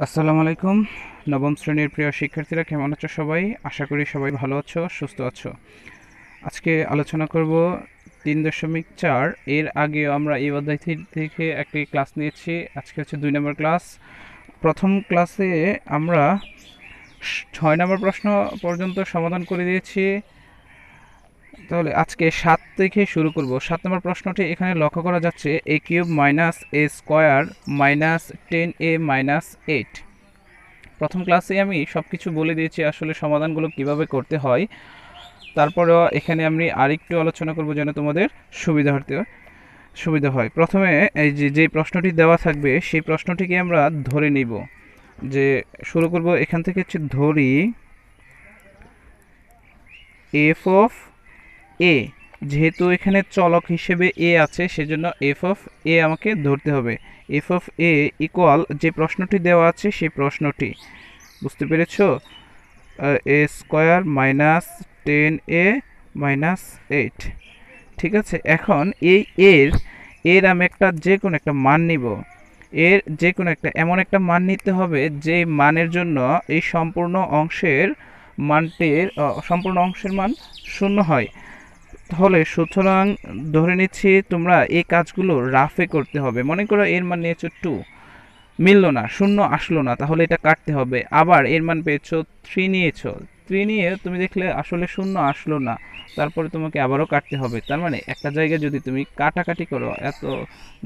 আসসালামু আলাইকুম। নবম শ্রেণীর প্রিয় শিক্ষার্থীরা, কেমন আছো সবাই? আশা করি সবাই ভালো আছো, সুস্থ আছো। আজকে আলোচনা করব 3.4। এর আগেও আমরা এই অধ্যায় থেকে একটি ক্লাস নিয়েছি। আজকে হচ্ছে 2 নম্বর ক্লাস। প্রথম ক্লাসে আমরা 6 নম্বর প্রশ্ন পর্যন্ত সমাধান করে দিয়েছি। তাহলে আজকে 7 থেকে শুরু করব। 7 নম্বর প্রশ্নটি এখানে লক্ষ্য করা যাচ্ছে, a cube minus a square minus 10a minus 8। প্রথম ক্লাসে আমি সব কিছু বলে দিয়েছি আসলে সমাধানগুলো কিভাবে করতে হয়। তারপরেও এখানে আমি আরেকটু আলোচনা করব যেন তোমাদের সুবিধা হয়। প্রথমে এই যে প্রশ্নটি দেওয়া থাকবে সেই প্রশ্নটিকে আমরা ধরে নিব। যে শুরু করব এখান থেকে, হচ্ছে ধরি এফ অফ এ, যেহেতু এখানে চলক হিসেবে এ আছে সেজন্য এফ অফ এ আমাকে ধরতে হবে। এফ অফ এ ইকুয়াল যে প্রশ্নটি দেওয়া আছে সেই প্রশ্নটি, বুঝতে পেরেছো? এ স্কোয়ার মাইনাস 10a মাইনাস 8। ঠিক আছে, এখন এই এর আমি যে কোনো একটা মান নিব। এর যে কোনো একটা এমন একটা মান নিতে হবে যে মানের জন্য এই সম্পূর্ণ অংশের মান শূন্য হয়। তাহলে সুতরাং ধরে নিচ্ছি তোমরা এই কাজগুলো রাফে করতে হবে। মনে করো এর মান নিয়েছো 2, মিললো না, শূন্য আসলো না, তাহলে এটা কাটতে হবে। আবার এর মান পেয়েছো 3, নিয়েছো 3 নিয়ে তুমি দেখলে আসলে শূন্য আসলো না, তারপরে তোমাকে আবারও কাটতে হবে। তার মানে একটা জায়গায় যদি তুমি কাটাকাটি করো, এত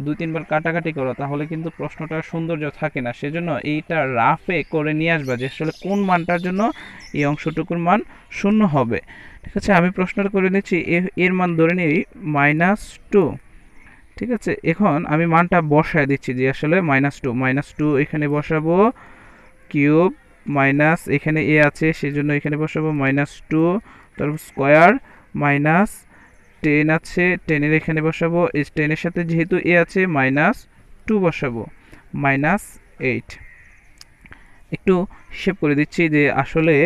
2-3 বার কাটাকাটি করো, তাহলে কিন্তু প্রশ্নটার সৌন্দর্য থাকে না। সেজন্য এইটা রাফে করে নিয়ে আসবা যে আসলে কোন মানটার জন্য এই অংশটুকুর মান শূন্য হবে। ঠিক আছে, আমি প্রশ্নটা করে নিচ্ছি। এর মান ধরে নিই -2। ঠিক আছে, এখন আমি মানটা বসায় দিচ্ছি যে আসলে -2 এখানে বসাবো, কিউব মাইনাস এখানে এ আছে সেজন্য এখানে বসাবো -2, তারপর স্কোয়ার মাইনাস 10 আছে, 10 এর এখানে বসাবো, এই 10 এর সাথে যেহেতু এ আছে -2 বসাবো, -8। একটু হিসেব করে দিচ্ছি যে আসলে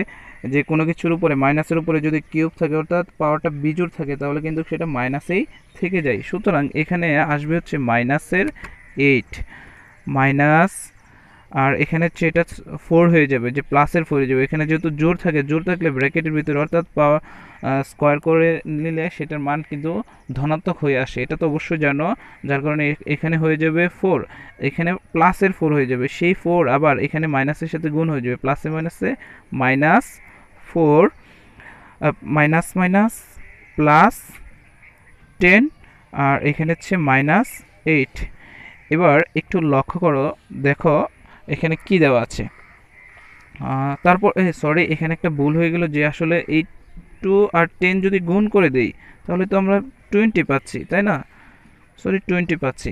যে কোনো কিছুর উপরে মাইনাসের উপরে যদি কিউব থাকে অর্থাৎ পাওয়ারটা বিজোড় থাকে তাহলে কিন্তু সেটা মাইনাসেই থেকে যায়। সুতরাং এখানে আসবে হচ্ছে -8 মাইনাস, আর এখানে হচ্ছে এটা 4 হয়ে যাবে, যে প্লাসের 4 হয়ে যাবে। এখানে যেহেতু জোড় থাকে, জোড় থাকলে ব্র্যাকেটের ভিতরে অর্থাৎ স্কোয়ার করে নিলে সেটার মান কিন্তু ধনাত্মক হয়ে আসে, এটা তো অবশ্যই জানো। যার কারণে এখানে হয়ে যাবে 4, এখানে প্লাসের 4 হয়ে যাবে, সেই 4 আবার এখানে মাইনাসের সাথে গুণ হয়ে যাবে, প্লাসে মাইনাসে -4, মাইনাস মাইনাস প্লাস 10, আর এখানে হচ্ছে -8। এবার একটু লক্ষ্য করো, দেখো এখানে কি দেওয়া আছে। তারপর সরি, এখানে একটা ভুল হয়ে গেল যে আসলে এই 2 আর 10 যদি গুণ করে দেই তাহলে তো আমরা 20 পাচ্ছি, তাই না? সরি, 20 পাচ্ছি।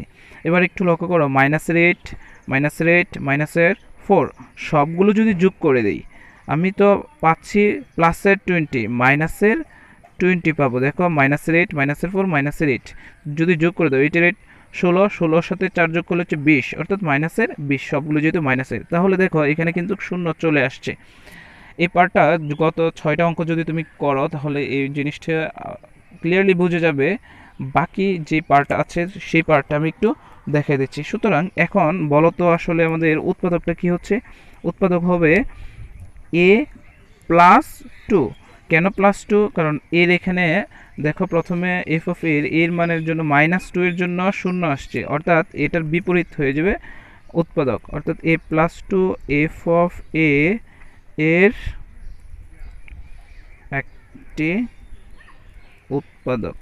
এবার একটু লক্ষ্য করো, -8 মাইনাসের 4 সবগুলো যদি যোগ করে দেই আমি তো পাচ্ছি +20 -20 পাবো। দেখো -8 -4 -8 যদি যোগ করে দাও, 8 16, 16 সাথে 4 যোগ করলে হচ্ছে 20, অর্থাৎ -20 সবগুলো যেহেতু মাইনাসের, তাহলে দেখো এখানে কিন্তু শূন্য চলে আসছে। এই পার্টটা গত 6টা অঙ্ক যদি তুমি করো তাহলে এই জিনিসটা ক্লিয়ারলি বুঝে যাবে। বাকি যে পার্টটা আছে সেই পার্টটা আমি একটু দেখিয়ে দিচ্ছি। সুতরাং এখন বলো তো আসলে আমাদের উৎপাদকটা কি হচ্ছে? উৎপাদক হবে a +2। কেন +2? কারণ এর এখানে দেখো প্রথমে এফ অফ এর মানের জন্য -2 এর জন্য শূন্য আসছে, অর্থাৎ এটার বিপরীত হয়ে যাবে উৎপাদক, অর্থাৎ a+2 এফ অফ এর একটি উৎপাদক।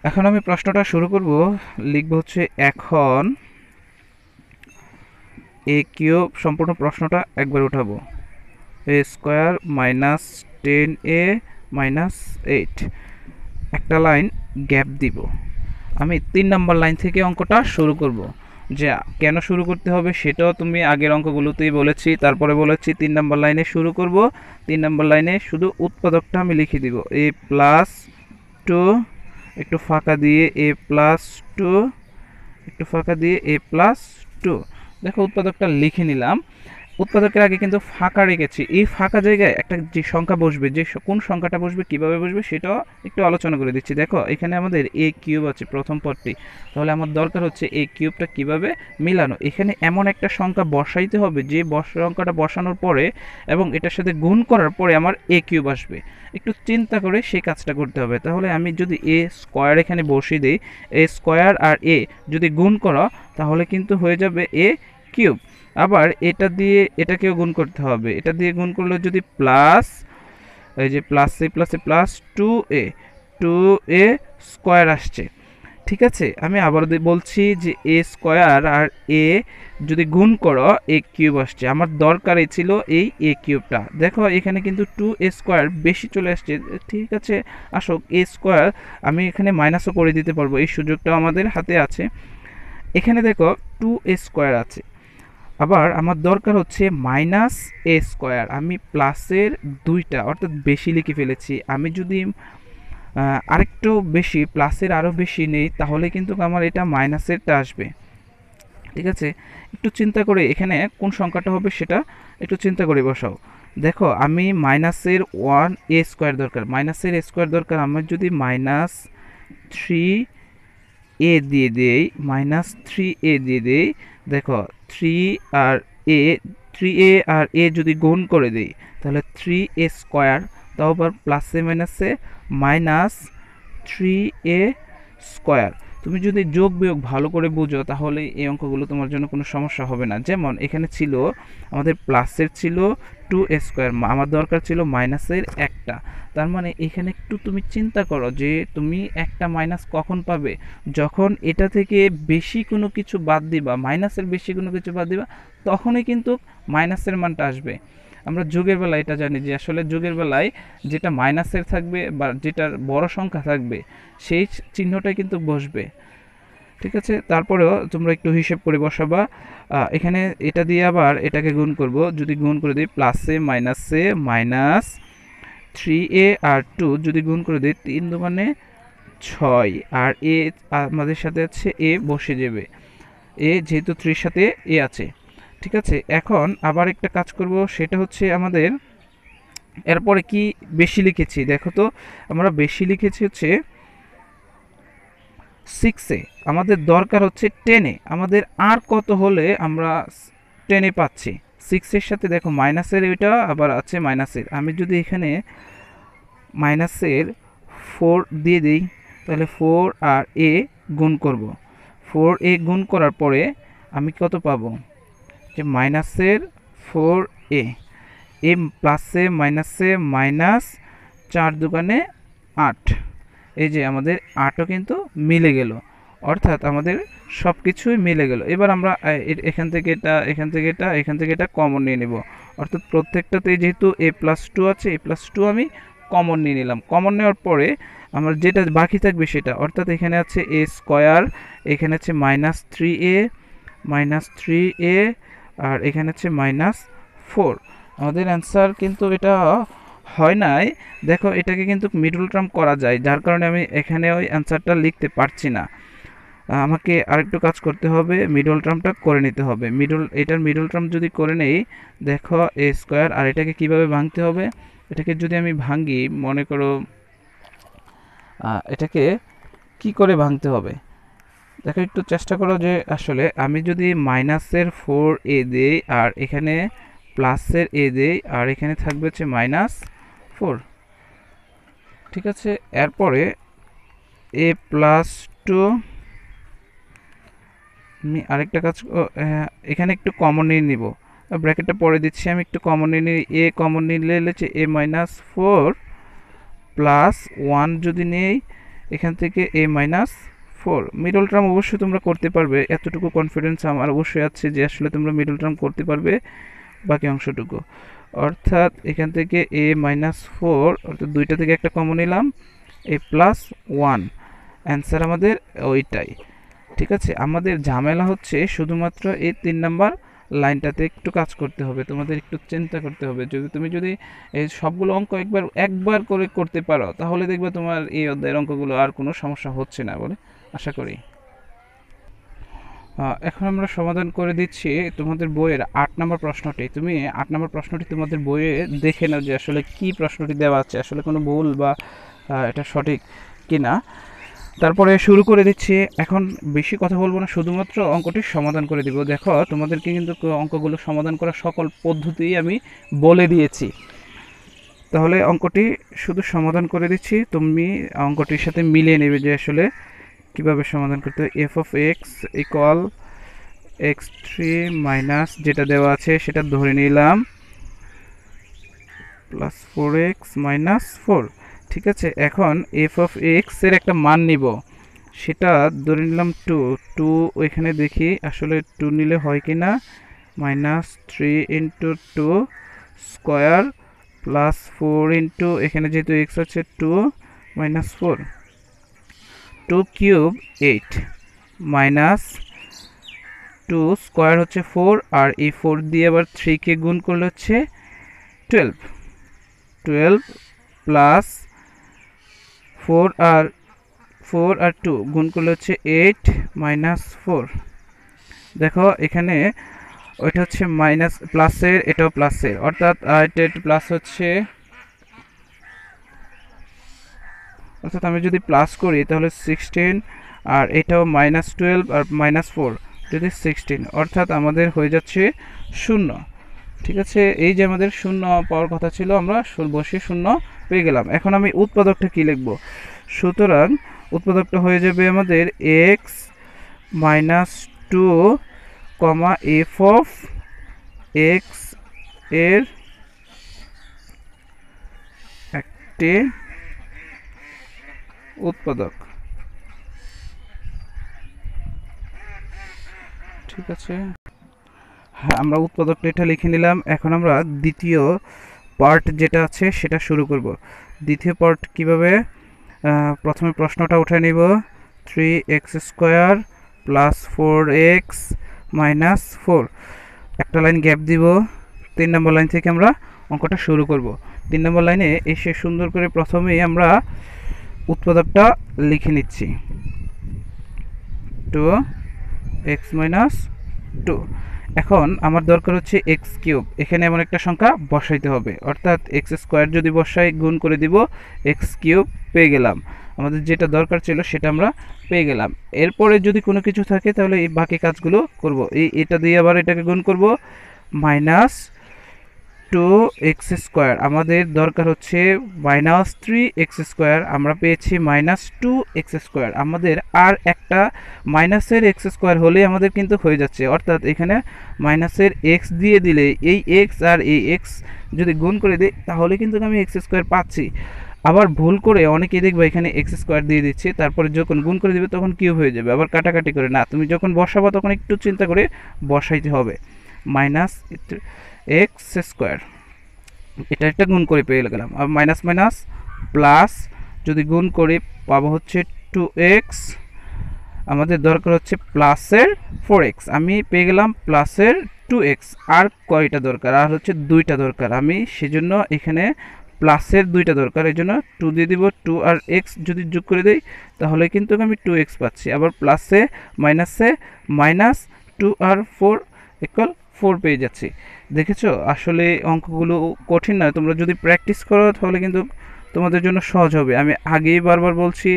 এখন আমি প্রশ্নটা শুরু করব, লিখব হচ্ছে এখন এ কিউব, সম্পূর্ণ প্রশ্নটা একবার উঠাবো, এ স্কোয়ার -10a -8, একটা লাইন গ্যাপ দিব। আমি 3 নম্বর লাইন থেকে অঙ্কটা শুরু করব। যে কেন শুরু করতে হবে সেটাও তুমি আগের অঙ্কগুলোতেই বলেছি, তারপরে বলেছি 3 নম্বর লাইনে শুরু করব। 3 নম্বর লাইনে শুধু উৎপাদকটা আমি লিখে দিব, a+2, একটু ফাঁকা দিয়ে a+2, একটু ফাঁকা দিয়ে a+2। দেখো উৎপাদকটা লিখে নিলাম। উৎপাদকের আগে কিন্তু ফাঁকা রেখেছি, এই ফাঁকা জায়গায় একটা যে সংখ্যা বসবে, যে কোন সংখ্যাটা বসবে, কিভাবে বসবে সেটাও একটু আলোচনা করে দিচ্ছি। দেখো এখানে আমাদের এ কিউব আছে প্রথম পদটি, তাহলে আমার দরকার হচ্ছে এই কিউবটা কিভাবে মিলানো। এখানে এমন একটা সংখ্যা বসাইতে হবে যে সংখ্যাটা বসানোর পরে এবং এটার সাথে গুণ করার পরে আমার এ কিউব আসবে। একটু চিন্তা করে সেই কাজটা করতে হবে। তাহলে আমি যদি এ স্কোয়ার এখানে বসিয়ে দিই, এ স্কোয়ার আর এ যদি গুণ করো তাহলে কিন্তু হয়ে যাবে এ কিউব। আবার এটা দিয়ে এটাকেও গুণ করতে হবে, এটা দিয়ে গুণ করলে যদি প্লাস, এই যে প্লাস এ প্লাস 2a স্কোয়ার আসছে। ঠিক আছে, আমি আবার বলছি যে এ স্কোয়ার আর এ যদি গুণ করো এ কিউব আসছে। আমার দরকারই ছিল এই এ কিউবটা। দেখো এখানে কিন্তু 2a স্কোয়ার বেশি চলে আসছে। ঠিক আছে, আসো এ স্কোয়ার আমি এখানে মাইনাসও করে দিতে পারবো, এই সুযোগটাও আমাদের হাতে আছে। এখানে দেখো 2a স্কোয়ার আছে, আবার আমার দরকার হচ্ছে মাইনাস এ স্কোয়ার। আমি প্লাসের দুইটা অর্থাৎ বেশি লিখে ফেলেছি। আমি যদি আরেকটু বেশি প্লাসের আরও বেশি নেই তাহলে কিন্তু আমার এটা মাইনাসেরটা আসবে। ঠিক আছে, একটু চিন্তা করে এখানে কোন সংখ্যাটা হবে সেটা একটু চিন্তা করে বসাও। দেখো আমি মাইনাসের 1a স্কোয়ার দরকার, মাইনাসের এ স্কোয়ার দরকার। আমার যদি মাইনাস 3a দিয়ে দেই, -3a দিয়ে দেই, দেখো 3a আর a যদি গুণ করে দেই তাহলে 3a স্কোয়ার, তাও আবার প্লাসে মাইনাসে -3a স্কোয়ার। তুমি যদি যোগ বিয়োগ ভালো করে বুঝো তাহলে এই অঙ্কগুলো তোমার জন্য কোনো সমস্যা হবে না। যেমন এখানে ছিল আমাদের প্লাসের ছিল 2a স্কোয়ার, আমার দরকার ছিল মাইনাসের একটা। তার মানে এখানে একটু তুমি চিন্তা করো যে তুমি একটা মাইনাস কখন পাবে, যখন এটা থেকে বেশি কোনো কিছু বাদ দিবা, মাইনাসের বেশি কোনো কিছু বাদ দিবা, তখনই কিন্তু মাইনাসের মানটা আসবে। আমরা যোগের বেলায় এটা জানি যে আসলে যোগের বেলায় যেটা মাইনাসের থাকবে বা যেটার বড় সংখ্যা থাকবে সেই চিহ্নটাই কিন্তু বসবে। ঠিক আছে, তারপরেও তোমরা একটু হিসেব করে বসাবা। এখানে এটা দিয়ে আবার এটাকে গুণ করব, যদি গুণ করে দিই প্লাসে মাইনাসে -3a আর 2 যদি গুণ করে দিই 3 দুগুণে 6 আর এ আমাদের সাথে আছে এ বসে যাবে, এ যেহেতু 3 সাথে এ আছে। ঠিক আছে, এখন আবার একটা কাজ করব, সেটা হচ্ছে আমাদের এরপরে কি বেশি লিখেছি। দেখো তো আমরা বেশি লিখেছি হচ্ছে 6-এ, আমাদের দরকার হচ্ছে 10-এ। আমাদের আর কত হলে আমরা 10-এ পাচ্ছি? 6-এর সাথে দেখো মাইনাসের এটা আবার আছে মাইনাসের। আমি যদি এখানে মাইনাসের 4 দিয়ে দিই তাহলে 4 আর এ গুণ করব, 4a গুণ করার পরে আমি কত পাবো, যে মাইনাসের 4a, এ প্লাসে মাইনাসে -4 দুগুণে 8, এই যে আমাদের 8ও কিন্তু মিলে গেল, অর্থাৎ আমাদের সব কিছুই মিলে গেল। এবার আমরা এখান থেকে এটা, এখান থেকে এটা, এখান থেকে এটা কমন নিয়ে নেব, অর্থাৎ প্রত্যেকটাতে যেহেতু a+2 আছে, a+2 আমি কমন নিয়ে নিলাম। কমন নেওয়ার পরে আমার যেটা বাকি থাকবে সেটা, অর্থাৎ এখানে আছে a স্কোয়ার, এখানে আছে -3a আর এখানে আছে -4। আমাদের অ্যান্সার কিন্তু এটা হয় নাই। দেখো এটাকে কিন্তু মিডল টার্ম করা যায়, যার কারণে আমি এখানে ওই অ্যান্সারটা লিখতে পারছি না। আমাকে আরেকটু কাজ করতে হবে, মিডল টার্মটা করে নিতে হবে। এটার মিডল টার্ম যদি করে নেই, দেখো এ স্কোয়ার, আর এটাকে কিভাবে ভাঙতে হবে, এটাকে যদি আমি ভাঙি, মনে করো এটাকে কি করে ভাঙতে হবে, দেখো একটু চেষ্টা করো যে আসলে আমি যদি মাইনাসের 4a দেই আর এখানে প্লাসের a দেই আর এখানে থাকবে হচ্ছে -4। ঠিক আছে, এরপরে a+2, আমি আরেকটা কাজ এখানে একটু কমন নিয়ে নিব, ব্র্যাকেটটা পরে দিচ্ছি, আমি একটু কমন নিয়ে নিই। a কমন নিলে হচ্ছে a-4 প্লাস 1 যদি নেই এখান থেকে a-4। মিডল টার্ম অবশ্যই তোমরা করতে পারবে, এতটুকু কনফিডেন্স আমার অবশ্যই আছে যে আসলে তোমরা মিডল টার্ম করতে পারবে বাকি অংশটুকু। অর্থাৎ এখান থেকে a-4, অর্থাৎ দুইটা থেকে একটা কমন নিলাম, a+1, অ্যান্সার আমাদের ওইটাই। ঠিক আছে, আমাদের ঝামেলা হচ্ছে শুধুমাত্র এই 3 নাম্বার লাইনটাতে একটু কাজ করতে হবে, তোমাদের একটু চিন্তা করতে হবে। যদি এই সবগুলো অঙ্ক একবার করে করতে পারো তাহলে দেখবে তোমার এই অধ্যায়ের অঙ্কগুলো আর কোনো সমস্যা হচ্ছে না বলে আশা করি। এখন আমরা সমাধান করে দিচ্ছি তোমাদের বইয়ের ৮ নম্বর প্রশ্নটি। তুমি ৮ নম্বর প্রশ্নটি তোমাদের বইয়ে দেখে নাও যে আসলে কি প্রশ্নটি দেওয়া আছে, আসলে কোনো ভুল বা এটা সঠিক কিনা। তারপরে শুরু করে দিচ্ছি। এখন বেশি কথা বলবো না, শুধুমাত্র অঙ্কটি সমাধান করে দিব। দেখো তোমাদেরকে কিন্তু অঙ্কগুলো সমাধান করার সকল পদ্ধতি আমি বলে দিয়েছি। তাহলে অঙ্কটি শুধু সমাধান করে দিচ্ছি, তুমি অঙ্কটির সাথে মিলিয়ে নেবে যে আসলে কিভাবে সমাধান করতে হয়। F of x equal x3 minus যেটা দেওয়া আছে সেটা ধরে নিলাম প্লাস 4x মাইনাস 4। ঠিক আছে, এখন এফ অফ এক্স এর একটা মান নিব, সেটা ধরে নিলাম 2 ওইখানে দেখি আসলে 2 নিলে হয় কি না। Minus 3 into 2 square plus 4 into এখানে যেহেতু এক্স আছে 2 মাইনাস 4, 2 কিউব 8 মাইনাস 2 স্কোয়ার হচ্ছে 4, আর এই 4 দিয়ে আবার 3 কে গুণ করলে হচ্ছে 12 প্লাস 4 আর 2 গুণ করলে হচ্ছে 8 মাইনাস 4। দেখো এখানে ওইটা হচ্ছে মাইনাস প্লাসের, এটাও প্লাসের, অর্থাৎ এটা প্লাস হচ্ছে, অর্থাৎ আমি যদি প্লাস করি তাহলে 16, আর এটাও মাইনাস 12 আর মাইনাস 4 যদি 16, অর্থাৎ আমাদের হয়ে যাচ্ছে 0। ঠিক আছে, এই যে আমাদের 0 পাওয়ার কথা ছিল, আমরা বসে 0 পেয়ে গেলাম। এখন আমি উৎপাদকটা কি লিখব? সুতরাং উৎপাদকটা হয়ে যাবে আমাদের x minus 2 comma f of x এর একটি উৎপাদক। ঠিক আছে, হ্যাঁ আমরা উৎপাদকটা এটা লিখে নিলাম। এখন আমরা দ্বিতীয় পার্ট যেটা আছে সেটা শুরু করব। দ্বিতীয় পার্ট কিভাবে? প্রথমে প্রশ্নটা উঠে নিব, 3x square plus 4x minus 4, একটা লাইন গ্যাপ দিব, 3 নম্বর লাইন থেকে আমরা অঙ্কটা শুরু করব। 3 নম্বর লাইনে এসে সুন্দর করে প্রথমেই আমরা উৎপাদকটা লিখে নিচ্ছি, 2x মাইনাস 2। এখন আমার দরকার হচ্ছে এক্স কিউব, এখানে এমন একটা সংখ্যা বসাইতে হবে, অর্থাৎ এক্স স্কোয়ার যদি বসাই গুণ করে দিব, এক্স কিউব পেয়ে গেলাম। আমাদের যেটা দরকার ছিল সেটা আমরা পেয়ে গেলাম। এরপরে যদি কোনো কিছু থাকে তাহলে এই বাকি কাজগুলো করব। এটা দিয়ে আবার এটাকে গুণ করব, মাইনাস 2x স্কোয়ার, আমাদের দরকার হচ্ছে মাইনাস 3x স্কোয়ার, আমরা পেয়েছি মাইনাস 2x স্কোয়ার। আমাদের আর একটা মাইনাসের এক্স স্কোয়ার হলে আমাদের কিন্তু হয়ে যাচ্ছে, অর্থাৎ এখানে মাইনাসের এক্স দিয়ে দিলে এই এক্স আর এই এক্স যদি গুণ করে দিই তাহলে কিন্তু আমি এক্স স্কোয়ার পাচ্ছি। আবার ভুল করে অনেকেই দেখবে এখানে এক্স স্কোয়ার দিয়ে দিচ্ছে, তারপরে যখন গুণ করে দিবে তখন কিউব হয়ে যাবে, আবার কাটাকাটি করে না, তুমি যখন বসাবো তখন একটু চিন্তা করে বসাইতে হবে। মাইনাস এক্স স্কোয়ার, এটা একটা গুণ করে পেয়ে গেলাম। আর মাইনাস মাইনাস প্লাস যদি গুণ করে পাবো হচ্ছে 2x, আমাদের দরকার হচ্ছে প্লাসের 4x, আমি পেয়ে গেলাম প্লাসের 2x। আর কয়টা দরকার? আর হচ্ছে 2টা দরকার, আমি সেজন্য এখানে প্লাসের 2টা দরকার, এই জন্য 2 দিয়ে দিব। 2 আর x যদি যোগ করে দেই তাহলে কিন্তু আমি 2x পাচ্ছি। আবার প্লাসে মাইনাসে মাইনাস 2 আর 4 ইকুয়াল 4 পেয়ে যাচ্ছি। দেখেছো আসলে অঙ্কগুলো কঠিন না, তোমরা যদি প্র্যাকটিস করো তাহলে কিন্তু তোমাদের জন্য সহজ হবে। আমি আগেই বারবার বলছি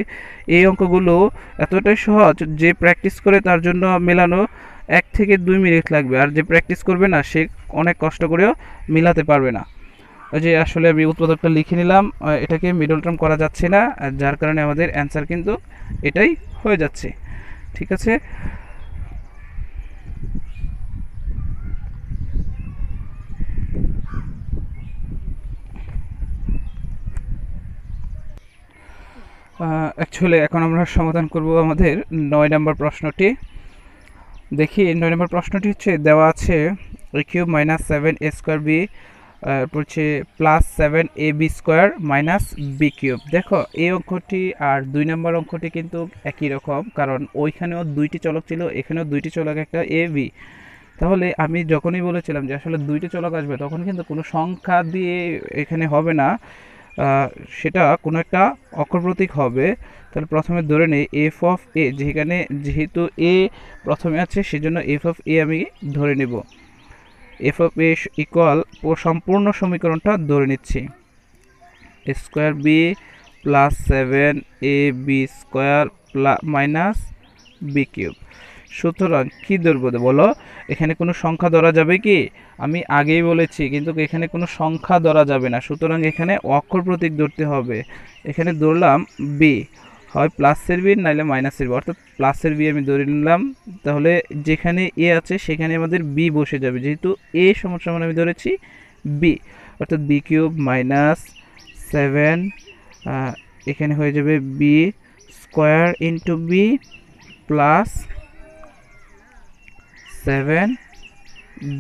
এই অঙ্কগুলো এতটাই সহজ যে প্র্যাকটিস করে তার জন্য মেলানো 1 থেকে 2 মিনিট লাগবে, আর যে প্র্যাকটিস করবে না সে অনেক কষ্ট করেও মিলাতে পারবে না। ওই যে আসলে আমি উৎপাদকটা লিখে নিলাম, এটাকে মিডল টার্ম করা যাচ্ছে না, যার কারণে আমাদের অ্যান্সার কিন্তু এটাই হয়ে যাচ্ছে। ঠিক আছে, অ্যাকচুয়ালি এখন আমরা সমাধান করব আমাদের 9 নম্বর প্রশ্নটি। দেখি 9 নম্বর প্রশ্নটি হচ্ছে দেওয়া আছে a cube minus 7a square b হচ্ছে plus 7ab square minus B cube. দেখো এই অঙ্কটি আর 2 নম্বর অঙ্কটি কিন্তু একই রকম, কারণ ওইখানেও 2টি চলক ছিল, এখানেও 2টি চলক, একটা এ বি। তাহলে আমি যখনই বলেছিলাম যে আসলে 2টি চলক আসবে তখন কিন্তু কোনো সংখ্যা দিয়ে এখানে হবে না, সেটা কোনো একটা অক্ষর প্রতীক হবে। তাহলে প্রথমে ধরে নেই এফ অফ এ, যেহেতু এ প্রথমে আছে সেজন্য এফ অফ এ আমি ধরে নেব। এফ অফ এ ইকুয়াল সম্পূর্ণ সমীকরণটা ধরে নিচ্ছি, a square b plus 7 a b square minus B cube. সুতরাং কী ধরবো বলো, এখানে কোনো সংখ্যা ধরা যাবে কি? আমি আগেই বলেছি কিন্তু এখানে কোনো সংখ্যা ধরা যাবে না, সুতরাং এখানে অক্ষর প্রতীক ধরতে হবে। এখানে ধরলাম বি, হয় প্লাসের বি নাইলে মাইনাসের বি, অর্থাৎ প্লাসের বি আমি ধরে নিলাম। তাহলে যেখানে এ আছে সেখানে আমাদের বি বসে যাবে, যেহেতু এ সমান আমি ধরেছি বি, অর্থাৎ বি কিউব মাইনাস 7 এখানে হয়ে যাবে B square into B plus 7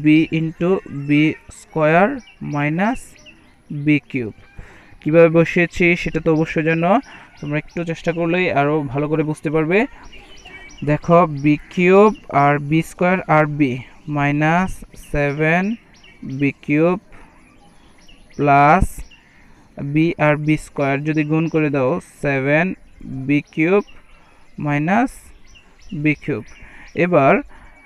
B into B square minus B cube. কীভাবে বসিয়েছি সেটা তো অবশ্যই জানো, তোমরা একটু চেষ্টা করলেই আরও ভালো করে বুঝতে পারবে। দেখো বি কিউব আর বি স্কোয়ার আর b minus 7 b cube plus b আর বি স্কোয়ার যদি গুণ করে দাও 7 b cube minus B cube. এবার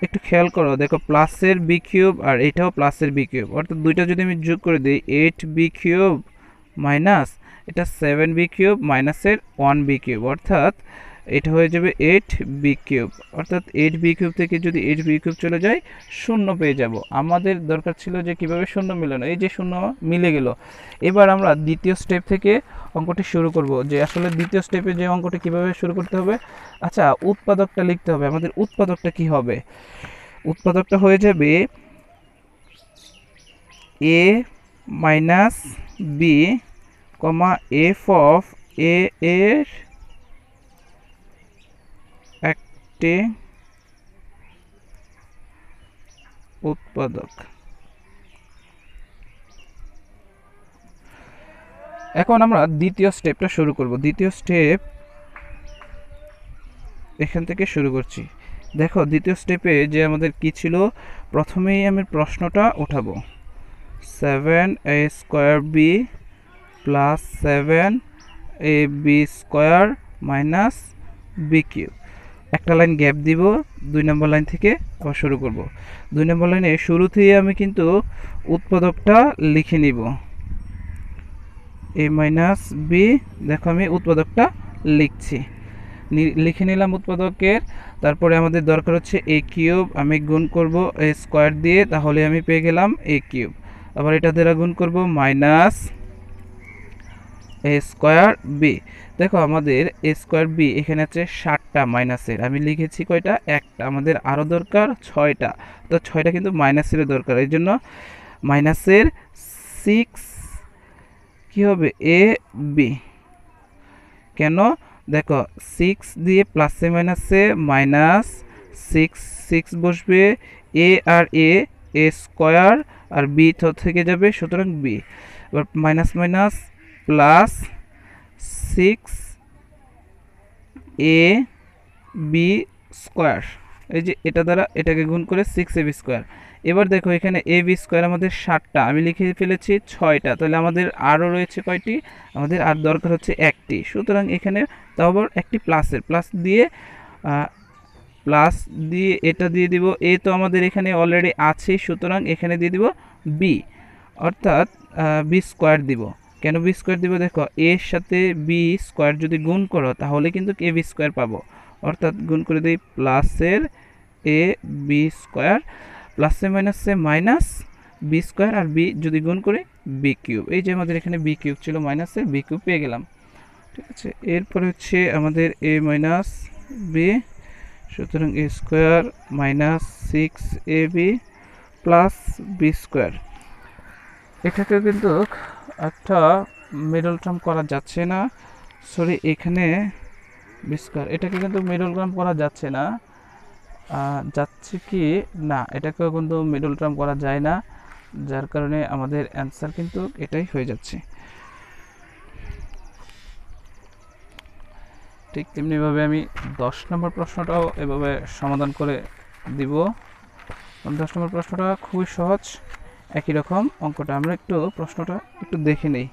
একটু খেয়াল করো, দেখো প্লাসের বি কিউব আর এটাও প্লাসের বি কিউব, অর্থাৎ দুইটা যদি আমি যোগ করে দিই 8 বি কিউব মাইনাস এটা 7 বি কিউব মাইনাসের 1 বি কিউব, অর্থাৎ এটা হয়ে যাবে 8 বি কিউব। অর্থাৎ 8 বি কিউব থেকে যদি 8 বি কিউব চলে যায় শূন্য পেয়ে যাব। আমাদের দরকার ছিল যে কিভাবে শূন্য মিলানো, এই যে শূন্য মিলে গেল। এবার আমরা দ্বিতীয় স্টেপ থেকে অঙ্কটি শুরু করব, যে আসলে দ্বিতীয় স্টেপে যে অঙ্কটি কিভাবে শুরু করতে হবে। আচ্ছা, উৎপাদকটা লিখতে হবে। আমাদের উৎপাদকটা কি হবে? উৎপাদকটা হয়ে যাবে এ মাইনাস বি কমা এফ অফ এ এর একটি উৎপাদক। এখন আমরা দ্বিতীয় স্টেপটা শুরু করব। দ্বিতীয় স্টেপ এখান থেকে শুরু করছি। দেখো দ্বিতীয় স্টেপে যে আমাদের কি ছিল, প্রথমেই আমি প্রশ্নটা উঠাবো 7 a square b plus 7 a b square minus B cube. একটা লাইন গ্যাপ দিব, 2 নম্বর লাইন থেকে আবার শুরু করব। 2 নম্বর লাইনে শুরুতেই আমি কিন্তু উৎপাদকটা লিখে নিব এ মাইনাস বি। দেখো আমি উৎপাদকটা লিখছি, লিখে নিলাম উৎপাদকের। তারপরে আমাদের দরকার হচ্ছে এ কিউব, আমি গুণ করব এ স্কোয়ার দিয়ে, তাহলে আমি পেয়ে গেলাম এ কিউব। আবার এটা দ্বারা গুণ করব মাইনাস এ স্কোয়ার বি। দেখো আমাদের এ স্কোয়ার বি এখানে আছে 7টা মাইনাসের, আমি লিখেছি কয়টা? একটা। আমাদের আরও দরকার 6টা, তো 6টা কিন্তু মাইনাসের দরকার, এই জন্য মাইনাসের 6 কি হবে এ বি। কেন? দেখো 6 দিয়ে প্লাসে মাইনাসে মাইনাস 6 বসবে, এ আর এ স্কোয়ার আর বি থেকে যাবে, সুতরাং বি। এবার মাইনাস মাইনাস প্লাস 6 এ বি স্কোয়ার, এই যে এটা দ্বারা এটাকে গুণ করে 6 এ বি স্কোয়ার। এবার দেখো এখানে এ বি স্কোয়ার আমাদের 7টা, আমি লিখে ফেলেছি 6টা, তাহলে আমাদের আরও রয়েছে কয়টি? আমাদের আর দরকার হচ্ছে একটি। সুতরাং এখানে তাও আবার একটি প্লাসের, প্লাস দিয়ে এটা দিয়ে দিব। এ তো আমাদের এখানে অলরেডি আছে, সুতরাং এখানে দিয়ে দিব বি, অর্থাৎ বি স্কোয়ার দিব। কেন বি স্কোয়ার দিব? দেখো এর সাথে বি স্কোয়ার যদি গুণ করো তাহলে কিন্তু এ বি স্কোয়ার পাবো, অর্থাৎ গুণ করে দিই প্লাসের এ বি স্কোয়ার, প্লাসে মাইনাসে মাইনাস বি স্কোয়ার, আর বি যদি গুণ করে বি কিউব। এই যে আমাদের এখানে বি কিউব ছিল, মাইনাসে বি কিউব পেয়ে গেলাম। ঠিক আছে, এরপরে হচ্ছে আমাদের এ মাইনাস বি, সুতরাং এ square minus 6 A B plus B square. এটাকে কিন্তু একটা মিডল টার্ম করা যাচ্ছে না, সরি এখানে বি স্কোয়ার, এটাকে কিন্তু মিডল টার্ম করা যাচ্ছে না, যাচ্ছে কি না, এটাকেও কিন্তু মিডল টার্ম করা যায় না, যার কারণে আমাদের অ্যান্সার কিন্তু এটাই হয়ে যাচ্ছে। ঠিক তেমনিভাবে আমি 10 নম্বর প্রশ্নটাও এভাবে সমাধান করে দিব। 10 নম্বর প্রশ্নটা খুবই সহজ, একই রকম অঙ্কটা। আমরা একটু প্রশ্নটা একটু দেখে নেই।